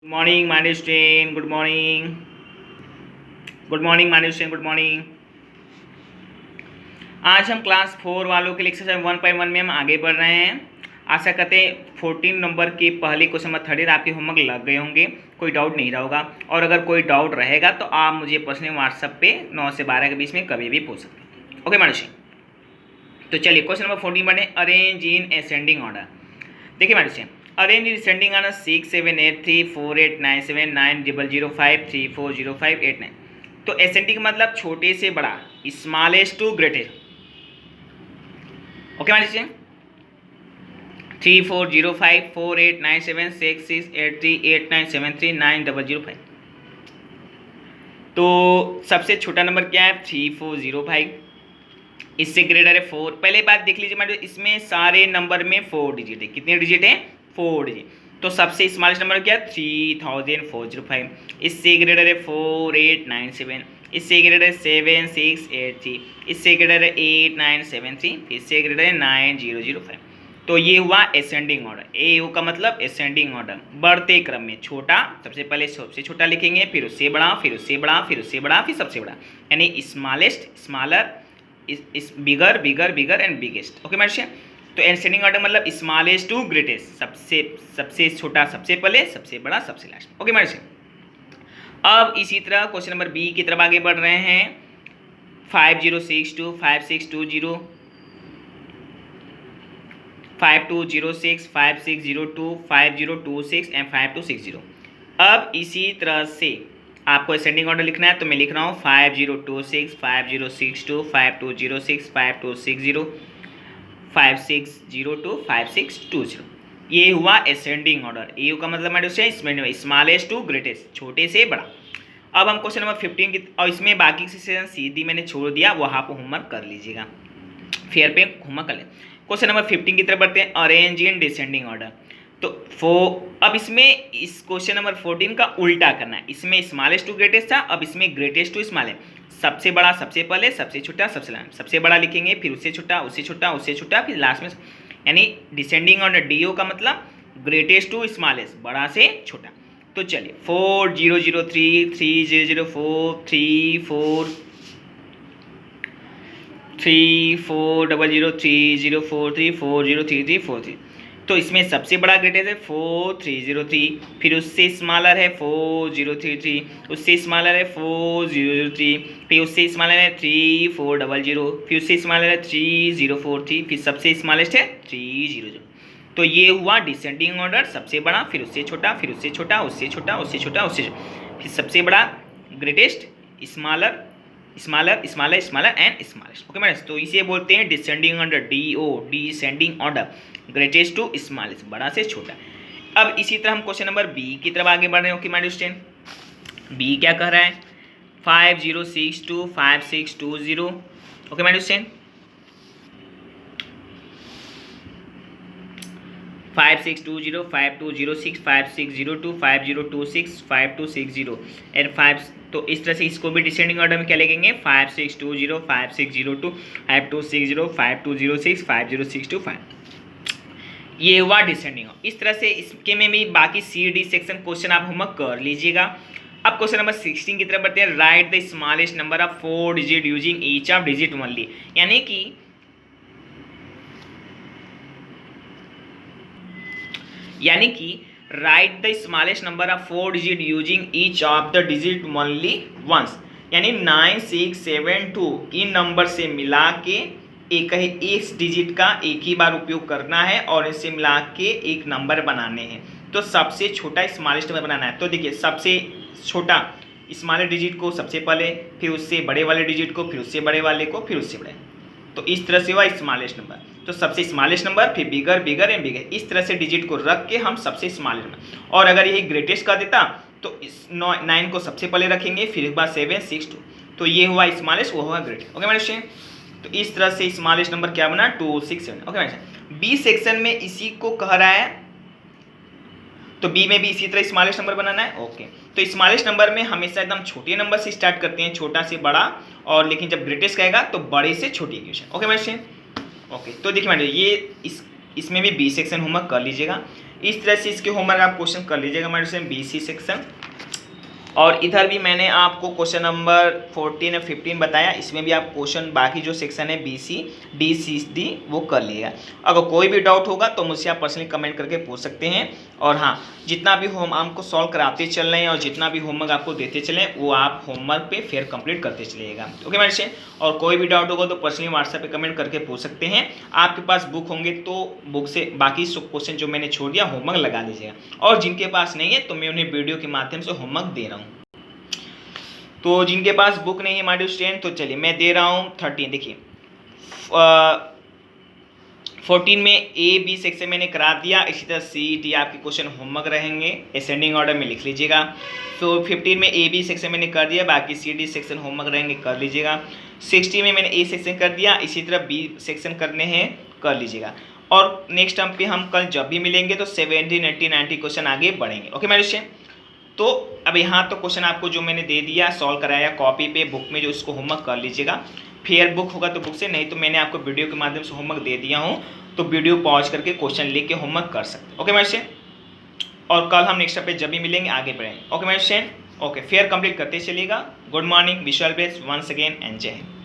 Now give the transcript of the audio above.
Good morning my student, good morning. Good morning my student, good morning. आज हम class 4 वालों के लिए एक्सरसाइज 1.1 में हम आगे बढ़ रहे हैं। आशा करते हैं 14 नंबर के पहले क्वेश्चन नंबर 30 आपके होमवर्क लग गए होंगे, कोई डाउट नहीं रहा होगा। और अगर कोई डाउट रहेगा तो आप मुझे पर्सनली व्हाट्सएप पे 9 से 12 के बीच में कभी भी पूछ सकते हैं। ओके मानुषी, तो चलिए क्वेश्चन नंबर 14 बढ़े। Arrange in ascending order. देखिए मानुषी, अरेंज इन असेंडिंग ऑर्डर 6 7 8 3 4 8 9 7 9 0 0 5 3 4 0 5 8 9। तो असेंडिंग मतलब छोटे से बड़ा, स्मॉलेस्ट टू ग्रेटेस्ट। ओके मान लीजिए 3 4 0 5 4 8 9 7 6 6 8 3 8 9 7 3 9 0 0 5। तो सबसे छोटा नंबर क्या है? 3 4 0 5। इससे ग्रेटर है 4। पहले बात देख लीजिए मैडम, इसमें सारे नंबर में 4 डिजिट है। कितने डिजिट है? 4 डिजिट। तो सबसे स्मॉलेस्ट नंबर क्या है? 3405। इससे ग्रेटर है 4 8 9 7। इससे ग्रेटर है 7 6 8 3। इससे ग्रेटर है 8 9 7 3। इससे ग्रेटर है 9 0 0 5। तो ये हुआ असेंडिंग ऑर्डर। ए यू का मतलब असेंडिंग ऑर्डर, बढ़ते क्रम में। छोटा सबसे पहले सबसे छोटा लिखेंगे, फिर उससे बड़ा, फिर उससे बड़ा, फिर उससे बड़ा, फिर सबसे बड़ा, यानी स्मॉलेस्ट, स्मॉलर, इस bigger, bigger, bigger and biggest. Okay madam, तो असेंडिंग ऑर्डर मतलब स्मॉलेस्ट टू ग्रेटेस्ट, सबसे छोटा सबसे पहले, सबसे बड़ा सबसे लास्ट। ओके मैडम, अब इसी तरह क्वेश्चन नंबर बी की तरफ आगे बढ़ रहे हैं। 5062 5620 5206 5602 5026 एंड 5260। अब इसी तरह से आपको असेंडिंग ऑर्डर लिखना है, तो मैं लिख रहा हूँ 5026 5062 5206 5260 5602 5620। ये हुआ असेंडिंग ऑर्डर। ए का मतलब मैं स्मॉलेस्ट टू ग्रेटेस्ट, छोटे से बड़ा। अब हम क्वेश्चन नंबर 15 की, और इसमें बाकी की सेशन सीधी मैंने छोड़ दिया, वो आप होमवर्क कर लीजिएगा, फेयर पे होमवर्क कर लें। क्वेश्चन नंबर 15 की तरफ बढ़ते हैं। Arrange in descending order. तो अब इसमें इस क्वेश्चन नंबर 14 का उल्टा करना है। इसमें स्मॉलेस्ट टू ग्रेटेस्ट था, अब इसमें ग्रेटेस्ट टू स्मॉलेस्ट। सबसे बड़ा सबसे पहले, सबसे छोटा सबसे लास्ट। सबसे बड़ा लिखेंगे, फिर उससे छोटा, उससे छोटा, उससे छोटा, फिर लास्ट में, यानी डिसेंडिंग ऑर्डर। डीओ का मतलब ग्रेटेस्ट टू स्मॉलेस्ट, बड़ा से छोटा। तो चलिए 4003 3004 34 3400 3043 4033 43। तो इसमें सबसे बड़ा ग्रेटेस्ट है 4303, फिर उससे स्मॉलर है 4033, उससे स्मॉलर है 4003, फिर उससे स्मॉलर है 3400, फिर उससे स्मॉलर है 3043, फिर सबसे स्मॉलेस्ट है 300। तो ये हुआ डिसेंडिंग ऑर्डर। सबसे बड़ा, फिर उससे छोटा, फिर उससे छोटा, उससे छोटा, उससे छोटा, उससे छोटा, फिर सबसे बड़ा, greatest, smaller, smaller, smaller, smaller and smallest. Okay madam, तो इसे बोलते हैं descending order, D O, descending order, greatest to smallest, बड़ा से छोटा। अब इसी तरह हम क्वेश्चन नंबर बी की तरफ आगे बढ़ रहे हो। ओके मैडम स्टूडेंट, बी क्या कह रहा है? 5062 5620। Okay madam student, 5620 5206 5602 5026 5260 and 5। तो इस तरह से इसको भी डिसेंडिंग ऑर्डर में क्या लिखेंगे? 5620 5602 5260 5206 5062 5। ये हुआ डिसेंडिंग। इस तरह से इसके में भी बाकी सी डी सेक्शन क्वेश्चन आप होमवर्क कर लीजिएगा। अब क्वेश्चन नंबर 16 की तरफ बढ़ते हैं। Write the smallest number of 4 digit using each of digit only. यानी कि write the smallest number of 4 digit using each of the digit only once, यानी 9672 इन नंबर से मिला के एक डिजिट का एक ही बार उपयोग करना है और इससे मिला के एक नंबर बनाने हैं। तो सबसे छोटा स्मॉलेस्ट नंबर बनाना है। तो देखिए सबसे छोटा स्मॉलेस्ट डिजिट को सबसे पहले, फिर उससे बड़े वाले डिजिट को, फिर उससे बड़े वाले को, फिर उससे बड़े। तो इस तरह से हुआ स्मॉलेस्ट नंबर। तो सबसे स्मॉलेस्ट नंबर, फिर बिगर, बिगर एंड बिगर, इस तरह से डिजिट को रख के हम सबसे स्मॉलेस्ट नंबर। और अगर यही ग्रेटेस्ट का देता तो इस 9 को सबसे पहले रखेंगे, फिर एक बार 7 6 2। तो ये हुआ स्मॉलेस्ट, वो हुआ ग्रेटेस्ट। ओके मैडम, तो इस तरह से स्मॉलेस्ट नंबर क्या बना? 2 6 7। ओके मैडम, बी सेक्शन में इसी को कह रहा है, तो बी में भी इसी तरह स्मॉलेस्ट नंबर बनाना है। ओके, तो स्मॉलेस्ट नंबर में हमेशा एकदम छोटे नंबर से स्टार्ट करते हैं, छोटा से बड़ा, और लेकिन जब ग्रेटेस्ट कहेगा तो बड़े से छोटी इक्वेशन। Okay madam, okay. तो देखिए मैडम, ये इसमें भी बी सेक्शन होमवर्क कर लीजिएगा। इस तरह से इसके होमवर्क आप क्वेश्चन कर लीजिएगा हमारे से BC सेक्शन। और इधर भी मैंने आपको क्वेश्चन नंबर 14 और 15 बताया, इसमें भी आप क्वेश्चन बाकी जो सेक्शन है BC D C D वो कर लिएगा। अगर कोई भी डाउट होगा तो मुझसे आप पर्सनली कमेंट करके पूछ सकते हैं। और हाँ, जितना भी होम आपको सॉल्व कराते चल रहे हैं और जितना भी होमवर्क आपको देते चलें वो आप होमवर्क पे फिर कंप्लीट करते चलिएगा। ओके मेरे से, और कोई भी डाउट होगा तो पर्सनली व्हाट्सएप पे कमेंट करके पूछ सकते हैं। आपके पास बुक होंगे तो बुक से बाकी क्वेश्चन जो मैंने छोड़ दिया होमवर्क लगा लीजिएगा, और जिनके पास नहीं है तो मैं उन्हें वीडियो के माध्यम से होमवर्क दे रहा हूँ। तो जिनके पास बुक नहीं है माय डियर स्टूडेंट, तो चलिए मैं दे रहा हूँ 13। देखिए 14 में A B सेक्शन मैंने करा दिया, इसी तरह C D आपके क्वेश्चन होमवर्क रहेंगे, असेंडिंग ऑर्डर में लिख लीजिएगा। तो 15 में A B सेक्शन मैंने कर दिया, बाकी C D सेक्शन होमवर्क रहेंगे, कर लीजिएगा। 16 में मैंने A सेक्शन कर दिया, इसी तरह B सेक्शन करने हैं, कर लीजिएगा। और नेक्स्ट टर्म पे हम कल जब भी मिलेंगे तो 70, 80, 90 क्वेश्चन आगे बढ़ेंगे। ओके मेरे स्टूडेंट, तो अब यहाँ तो क्वेश्चन आपको जो मैंने दे दिया सॉल्व कराया कॉपी पे, बुक में जो इसको होमवर्क कर लीजिएगा। फेयर बुक होगा तो बुक से, नहीं तो मैंने आपको वीडियो के माध्यम से होमवर्क दे दिया हूँ, तो वीडियो पॉज करके क्वेश्चन लिख के होमवर्क कर सकते हैं। ओके मेरे स्टूडेंट, और कल हम नेक्स्ट पे जब भी मिलेंगे आगे बढ़ेंगे। ओके मेरे स्टूडेंट, ओके फेयर कंप्लीट करते चलिएगा। Good morning, wish you all best once again and Jai Hind.